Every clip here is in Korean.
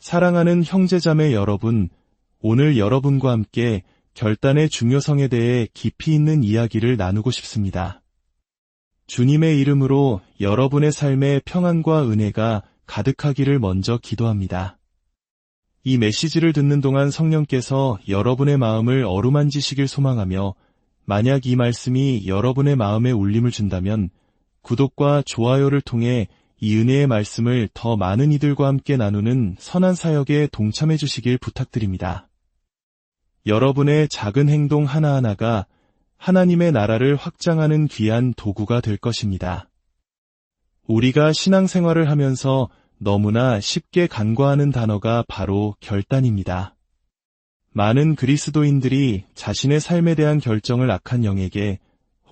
사랑하는 형제자매 여러분, 오늘 여러분과 함께 결단의 중요성에 대해 깊이 있는 이야기를 나누고 싶습니다. 주님의 이름으로 여러분의 삶에 평안과 은혜가 가득하기를 먼저 기도합니다. 이 메시지를 듣는 동안 성령께서 여러분의 마음을 어루만지시길 소망하며, 만약 이 말씀이 여러분의 마음에 울림을 준다면 구독과 좋아요를 통해 이 은혜의 말씀을 더 많은 이들과 함께 나누는 선한 사역에 동참해 주시길 부탁드립니다. 여러분의 작은 행동 하나하나가 하나님의 나라를 확장하는 귀한 도구가 될 것입니다. 우리가 신앙생활을 하면서 너무나 쉽게 간과하는 단어가 바로 결단입니다. 많은 그리스도인들이 자신의 삶에 대한 결정을 악한 영에게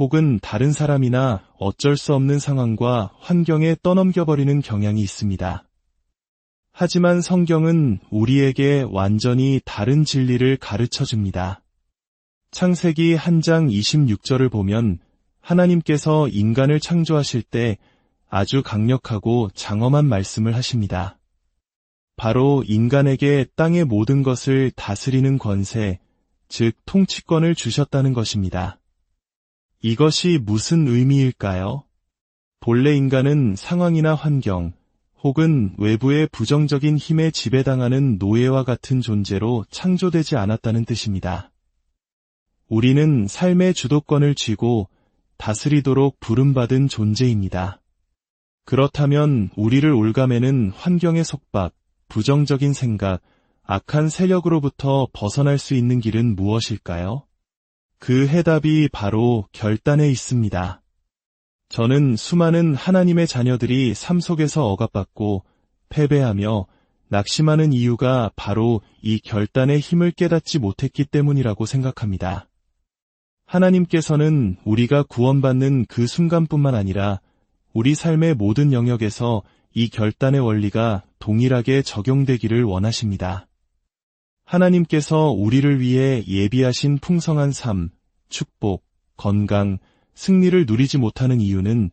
혹은 다른 사람이나 어쩔 수 없는 상황과 환경에 떠넘겨버리는 경향이 있습니다. 하지만 성경은 우리에게 완전히 다른 진리를 가르쳐줍니다. 창세기 1장 26절을 보면 하나님께서 인간을 창조하실 때 아주 강력하고 장엄한 말씀을 하십니다. 바로 인간에게 땅의 모든 것을 다스리는 권세, 즉 통치권을 주셨다는 것입니다. 이것이 무슨 의미일까요? 본래 인간은 상황이나 환경, 혹은 외부의 부정적인 힘에 지배당하는 노예와 같은 존재로 창조되지 않았다는 뜻입니다. 우리는 삶의 주도권을 쥐고 다스리도록 부름받은 존재입니다. 그렇다면 우리를 올가매는 환경의 속박, 부정적인 생각, 악한 세력으로부터 벗어날 수 있는 길은 무엇일까요? 그 해답이 바로 결단에 있습니다. 저는 수많은 하나님의 자녀들이 삶 속에서 억압받고 패배하며 낙심하는 이유가 바로 이 결단의 힘을 깨닫지 못했기 때문이라고 생각합니다. 하나님께서는 우리가 구원받는 그 순간뿐만 아니라 우리 삶의 모든 영역에서 이 결단의 원리가 동일하게 적용되기를 원하십니다. 하나님께서 우리를 위해 예비하신 풍성한 삶, 축복, 건강, 승리를 누리지 못하는 이유는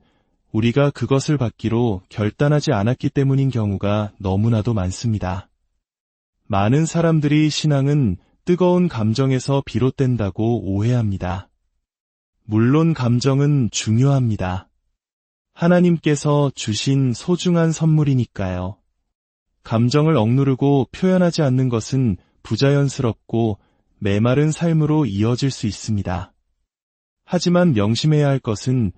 우리가 그것을 받기로 결단하지 않았기 때문인 경우가 너무나도 많습니다. 많은 사람들이 신앙은 뜨거운 감정에서 비롯된다고 오해합니다. 물론 감정은 중요합니다. 하나님께서 주신 소중한 선물이니까요. 감정을 억누르고 표현하지 않는 것은 부자연스럽고 메마른 삶으로 이어질 수 있습니다. 하지만 명심해야 할 것은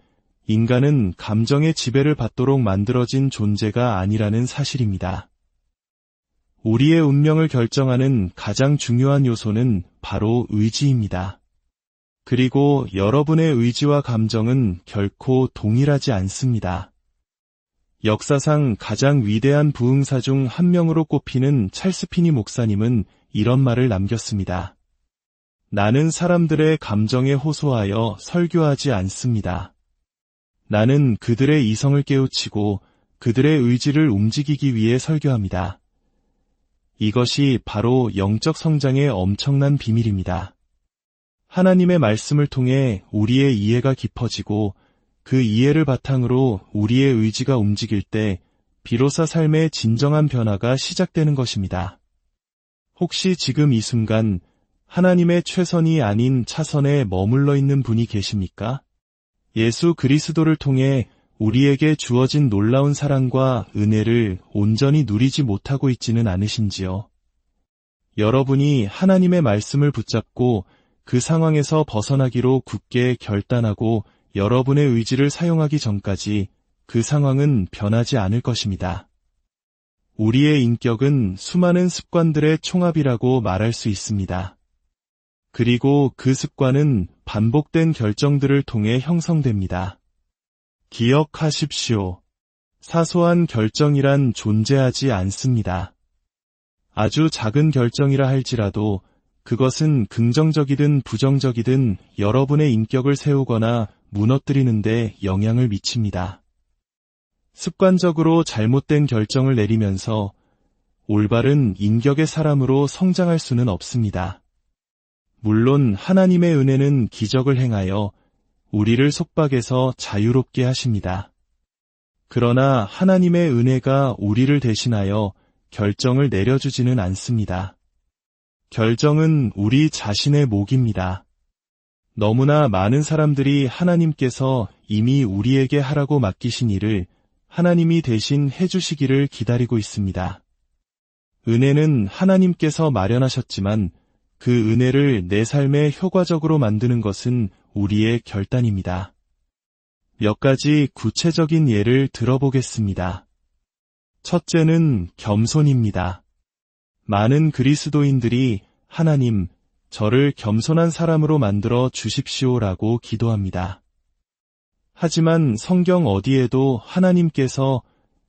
인간은 감정의 지배를 받도록 만들어진 존재가 아니라는 사실입니다. 우리의 운명을 결정하는 가장 중요한 요소는 바로 의지입니다. 그리고 여러분의 의지와 감정은 결코 동일하지 않습니다. 역사상 가장 위대한 부흥사 중 한 명으로 꼽히는 찰스 피니 목사님은 이런 말을 남겼습니다. 나는 사람들의 감정에 호소하여 설교하지 않습니다. 나는 그들의 이성을 깨우치고 그들의 의지를 움직이기 위해 설교합니다. 이것이 바로 영적 성장의 엄청난 비밀입니다. 하나님의 말씀을 통해 우리의 이해가 깊어지고 그 이해를 바탕으로 우리의 의지가 움직일 때 비로소 삶의 진정한 변화가 시작되는 것입니다. 혹시 지금 이 순간 하나님의 최선이 아닌 차선에 머물러 있는 분이 계십니까? 예수 그리스도를 통해 우리에게 주어진 놀라운 사랑과 은혜를 온전히 누리지 못하고 있지는 않으신지요? 여러분이 하나님의 말씀을 붙잡고 그 상황에서 벗어나기로 굳게 결단하고 여러분의 의지를 사용하기 전까지 그 상황은 변하지 않을 것입니다. 우리의 인격은 수많은 습관들의 총합이라고 말할 수 있습니다. 그리고 그 습관은 반복된 결정들을 통해 형성됩니다. 기억하십시오. 사소한 결정이란 존재하지 않습니다. 아주 작은 결정이라 할지라도 그것은 긍정적이든 부정적이든 여러분의 인격을 세우거나 무너뜨리는 데 영향을 미칩니다. 습관적으로 잘못된 결정을 내리면서 올바른 인격의 사람으로 성장할 수는 없습니다. 물론 하나님의 은혜는 기적을 행하여 우리를 속박에서 자유롭게 하십니다. 그러나 하나님의 은혜가 우리를 대신하여 결정을 내려주지는 않습니다. 결정은 우리 자신의 몫입니다. 너무나 많은 사람들이 하나님께서 이미 우리에게 하라고 맡기신 일을 하나님이 대신 해주시기를 기다리고 있습니다. 은혜는 하나님께서 마련하셨지만 그 은혜를 내 삶에 효과적으로 만드는 것은 우리의 결단입니다. 몇 가지 구체적인 예를 들어보겠습니다. 첫째는 겸손입니다. 많은 그리스도인들이 하나님, 저를 겸손한 사람으로 만들어 주십시오라고 기도합니다. 하지만 성경 어디에도 하나님께서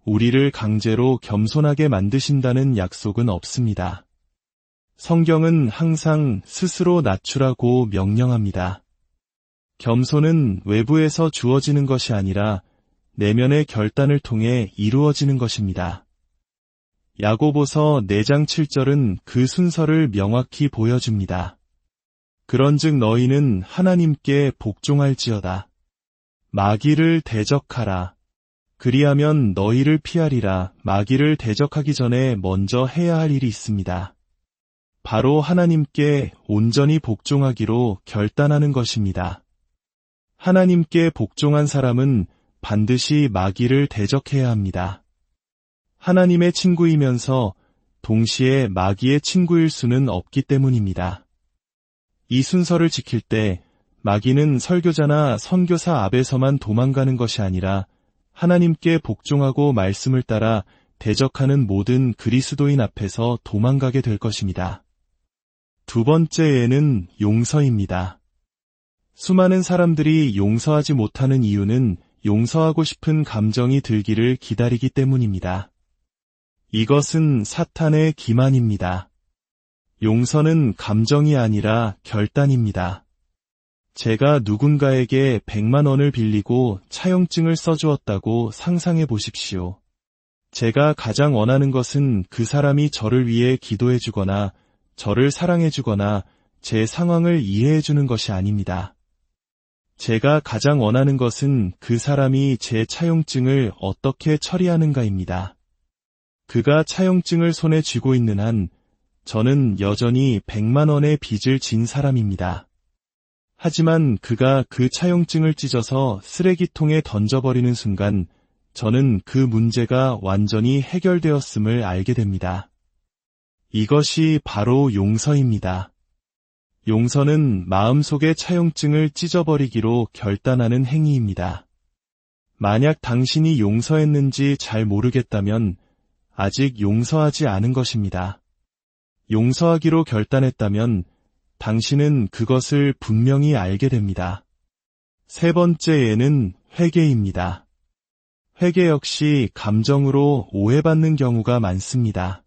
우리를 강제로 겸손하게 만드신다는 약속은 없습니다. 성경은 항상 스스로 낮추라고 명령합니다. 겸손은 외부에서 주어지는 것이 아니라 내면의 결단을 통해 이루어지는 것입니다. 야고보서 4장 7절은 그 순서를 명확히 보여줍니다. 그런즉 너희는 하나님께 복종할지어다. 마귀를 대적하라. 그리하면 너희를 피하리라. 마귀를 대적하기 전에 먼저 해야 할 일이 있습니다. 바로 하나님께 온전히 복종하기로 결단하는 것입니다. 하나님께 복종한 사람은 반드시 마귀를 대적해야 합니다. 하나님의 친구이면서 동시에 마귀의 친구일 수는 없기 때문입니다. 이 순서를 지킬 때 마귀는 설교자나 선교사 앞에서만 도망가는 것이 아니라 하나님께 복종하고 말씀을 따라 대적하는 모든 그리스도인 앞에서 도망가게 될 것입니다. 두 번째 예는 용서입니다. 수많은 사람들이 용서하지 못하는 이유는 용서하고 싶은 감정이 들기를 기다리기 때문입니다. 이것은 사탄의 기만입니다. 용서는 감정이 아니라 결단입니다. 제가 누군가에게 100만 원을 빌리고 차용증을 써주었다고 상상해 보십시오. 제가 가장 원하는 것은 그 사람이 저를 위해 기도해 주거나 저를 사랑해 주거나 제 상황을 이해해 주는 것이 아닙니다. 제가 가장 원하는 것은 그 사람이 제 차용증을 어떻게 처리하는가입니다. 그가 차용증을 손에 쥐고 있는 한 저는 여전히 100만 원의 빚을 진 사람입니다. 하지만 그가 그 차용증을 찢어서 쓰레기통에 던져버리는 순간 저는 그 문제가 완전히 해결되었음을 알게 됩니다. 이것이 바로 용서입니다. 용서는 마음속의 차용증을 찢어버리기로 결단하는 행위입니다. 만약 당신이 용서했는지 잘 모르겠다면 아직 용서하지 않은 것입니다. 용서하기로 결단했다면 당신은 그것을 분명히 알게 됩니다. 세 번째 예는 회개입니다. 회개 역시 감정으로 오해받는 경우가 많습니다.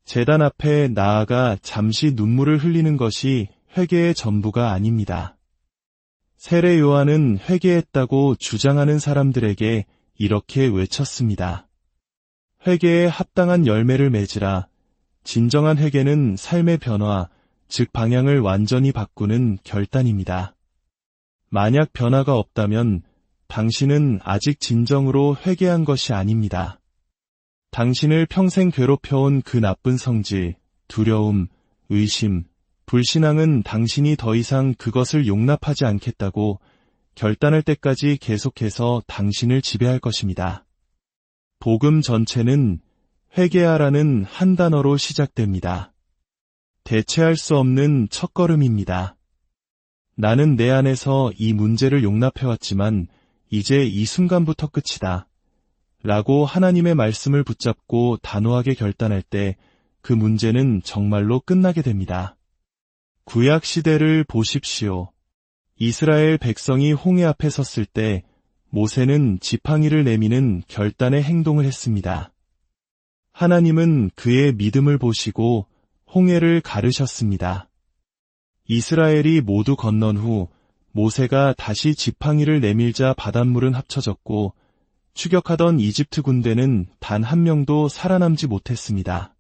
제단 앞에 나아가 잠시 눈물을 흘리는 것이 회개의 전부가 아닙니다. 세례 요한은 회개했다고 주장하는 사람들에게 이렇게 외쳤습니다. 회개에 합당한 열매를 맺으라. 진정한 회개는 삶의 변화, 즉 방향을 완전히 바꾸는 결단입니다. 만약 변화가 없다면 당신은 아직 진정으로 회개한 것이 아닙니다. 당신을 평생 괴롭혀온 그 나쁜 성질, 두려움, 의심, 불신앙은 당신이 더 이상 그것을 용납하지 않겠다고 결단할 때까지 계속해서 당신을 지배할 것입니다. 복음 전체는 회개하라는 한 단어로 시작됩니다. 대체할 수 없는 첫걸음입니다. 나는 내 안에서 이 문제를 용납해왔지만 이제 이 순간부터 끝이다. 라고 하나님의 말씀을 붙잡고 단호하게 결단할 때 그 문제는 정말로 끝나게 됩니다. 구약 시대를 보십시오. 이스라엘 백성이 홍해 앞에 섰을 때 모세는 지팡이를 내미는 결단의 행동을 했습니다. 하나님은 그의 믿음을 보시고 홍해를 가르셨습니다. 이스라엘이 모두 건넌 후 모세가 다시 지팡이를 내밀자 바닷물은 합쳐졌고 추격하던 이집트 군대는 단 한 명도 살아남지 못했습니다.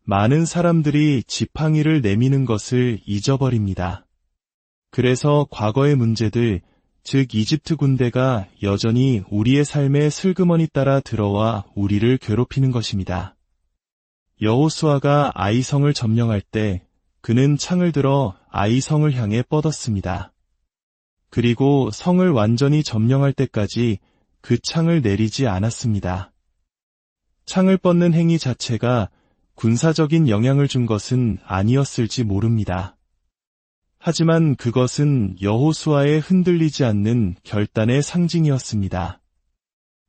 많은 사람들이 지팡이를 내미는 것을 잊어버립니다. 그래서 과거의 문제들, 즉 이집트 군대가 여전히 우리의 삶의 슬그머니 따라 들어와 우리를 괴롭히는 것입니다. 여호수아가 아이성을 점령할 때 그는 창을 들어 아이성을 향해 뻗었습니다. 그리고 성을 완전히 점령할 때까지 그 창을 내리지 않았습니다. 창을 뻗는 행위 자체가 군사적인 영향을 준 것은 아니었을지 모릅니다. 하지만 그것은 여호수아의 흔들리지 않는 결단의 상징이었습니다.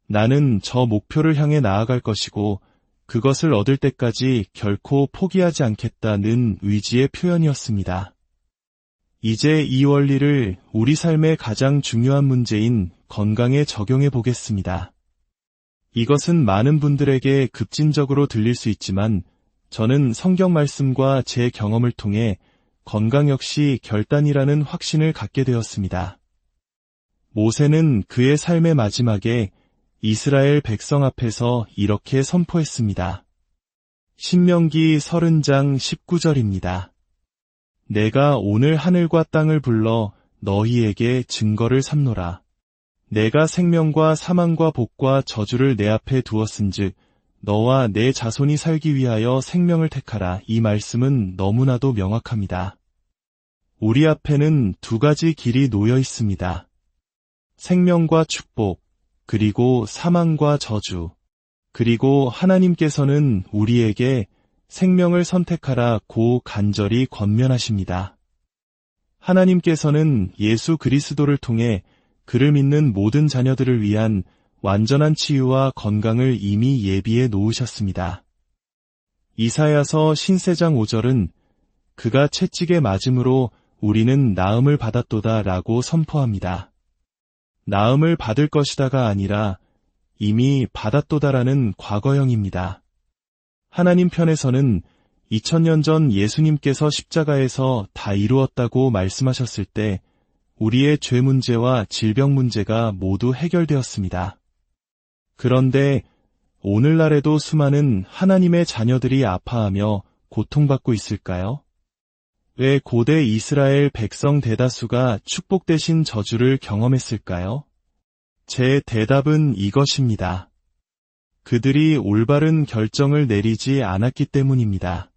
나는 저 목표를 향해 나아갈 것이고 그것을 얻을 때까지 결코 포기하지 않겠다는 의지의 표현이었습니다. 이제 이 원리를 우리 삶의 가장 중요한 문제인 건강에 적용해 보겠습니다. 이것은 많은 분들에게 급진적으로 들릴 수 있지만 저는 성경 말씀과 제 경험을 통해 건강 역시 결단이라는 확신을 갖게 되었습니다. 모세는 그의 삶의 마지막에 이스라엘 백성 앞에서 이렇게 선포했습니다. 신명기 30장 19절입니다. 내가 오늘 하늘과 땅을 불러 너희에게 증거를 삼노라. 내가 생명과 사망과 복과 저주를 내 앞에 두었은즉 너와 내 자손이 살기 위하여 생명을 택하라. 이 말씀은 너무나도 명확합니다. 우리 앞에는 두 가지 길이 놓여 있습니다. 생명과 축복, 그리고 사망과 저주. 그리고 하나님께서는 우리에게 생명을 선택하라고 간절히 권면하십니다. 하나님께서는 예수 그리스도를 통해 그를 믿는 모든 자녀들을 위한 완전한 치유와 건강을 이미 예비해 놓으셨습니다. 이사야서 신세장 5절은 그가 채찍에 맞음으로 우리는 나음을 받았도다 라고 선포합니다. 나음을 받을 것이다가 아니라 이미 받았도다라는 과거형입니다. 하나님 편에서는 2000년 전 예수님께서 십자가에서 다 이루었다고 말씀하셨을 때 우리의 죄 문제와 질병 문제가 모두 해결되었습니다. 그런데 오늘날에도 수많은 하나님의 자녀들이 아파하며 고통받고 있을까요? 왜 고대 이스라엘 백성 대다수가 축복 대신 저주를 경험했을까요? 제 대답은 이것입니다. 그들이 올바른 결정을 내리지 않았기 때문입니다.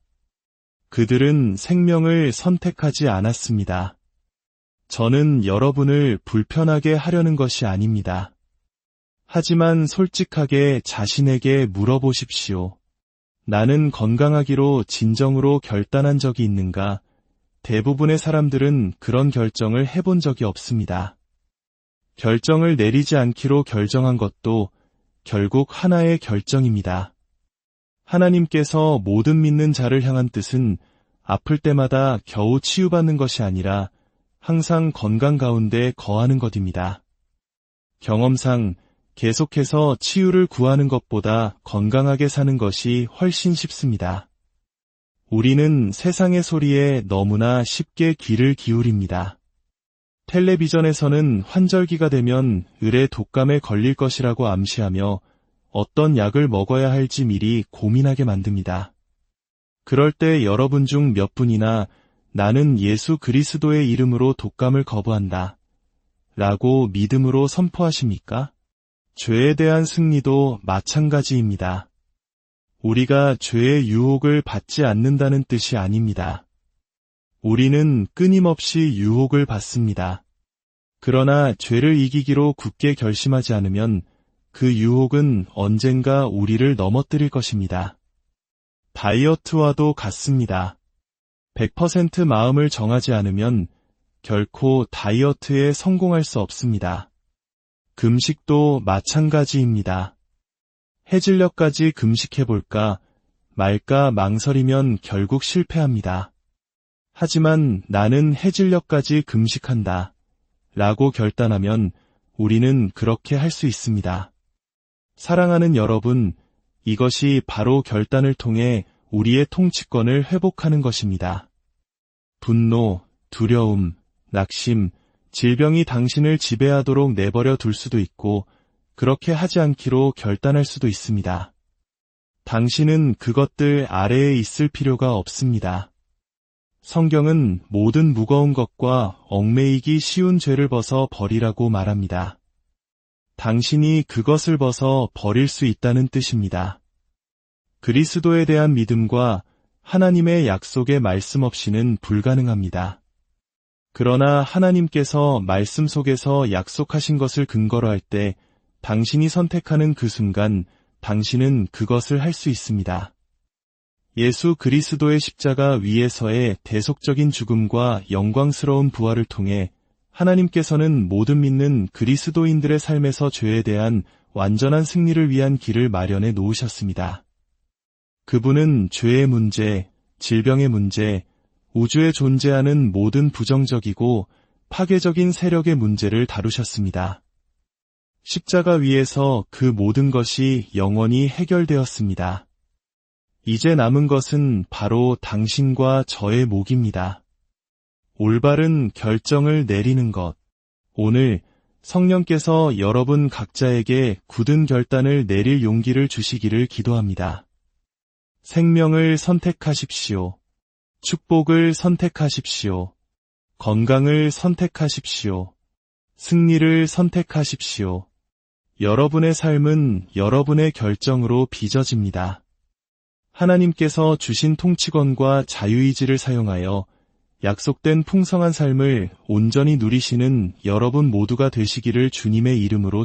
그들은 생명을 선택하지 않았습니다. 저는 여러분을 불편하게 하려는 것이 아닙니다. 하지만 솔직하게 자신에게 물어보십시오. 나는 건강하기로 진정으로 결단한 적이 있는가? 대부분의 사람들은 그런 결정을 해본 적이 없습니다. 결정을 내리지 않기로 결정한 것도 결국 하나의 결정입니다. 하나님께서 모든 믿는 자를 향한 뜻은 아플 때마다 겨우 치유받는 것이 아니라 항상 건강 가운데 거하는 것입니다. 경험상 계속해서 치유를 구하는 것보다 건강하게 사는 것이 훨씬 쉽습니다. 우리는 세상의 소리에 너무나 쉽게 귀를 기울입니다. 텔레비전에서는 환절기가 되면 을의 독감에 걸릴 것이라고 암시하며 어떤 약을 먹어야 할지 미리 고민하게 만듭니다. 그럴 때 여러분 중 몇 분이나 나는 예수 그리스도의 이름으로 독감을 거부한다 라고 믿음으로 선포하십니까? 죄에 대한 승리도 마찬가지입니다. 우리가 죄의 유혹을 받지 않는다는 뜻이 아닙니다. 우리는 끊임없이 유혹을 받습니다. 그러나 죄를 이기기로 굳게 결심하지 않으면 그 유혹은 언젠가 우리를 넘어뜨릴 것입니다. 다이어트와도 같습니다. 100% 마음을 정하지 않으면 결코 다이어트에 성공할 수 없습니다. 금식도 마찬가지입니다. 해질녘까지 금식해볼까 말까 망설이면 결국 실패합니다. 하지만 나는 해질녘까지 금식한다 라고 결단하면 우리는 그렇게 할 수 있습니다. 사랑하는 여러분, 이것이 바로 결단을 통해 우리의 통치권을 회복하는 것입니다. 분노, 두려움, 낙심, 질병이 당신을 지배하도록 내버려 둘 수도 있고 그렇게 하지 않기로 결단할 수도 있습니다. 당신은 그것들 아래에 있을 필요가 없습니다. 성경은 모든 무거운 것과 얽매이기 쉬운 죄를 벗어 버리라고 말합니다. 당신이 그것을 벗어 버릴 수 있다는 뜻입니다. 그리스도에 대한 믿음과 하나님의 약속의 말씀 없이는 불가능합니다. 그러나 하나님께서 말씀 속에서 약속하신 것을 근거로 할 때 당신이 선택하는 그 순간 당신은 그것을 할 수 있습니다. 예수 그리스도의 십자가 위에서의 대속적인 죽음과 영광스러운 부활을 통해 하나님께서는 모든 믿는 그리스도인들의 삶에서 죄에 대한 완전한 승리를 위한 길을 마련해 놓으셨습니다. 그분은 죄의 문제, 질병의 문제, 우주에 존재하는 모든 부정적이고 파괴적인 세력의 문제를 다루셨습니다. 십자가 위에서 그 모든 것이 영원히 해결되었습니다. 이제 남은 것은 바로 당신과 저의 몫입니다. 올바른 결정을 내리는 것. 오늘 성령께서 여러분 각자에게 굳은 결단을 내릴 용기를 주시기를 기도합니다. 생명을 선택하십시오. 축복을 선택하십시오. 건강을 선택하십시오. 승리를 선택하십시오. 여러분의 삶은 여러분의 결정으로 빚어집니다. 하나님께서 주신 통치권과 자유의지를 사용하여 약속된 풍성한 삶을 온전히 누리시는 여러분 모두가 되시기를 주님의 이름으로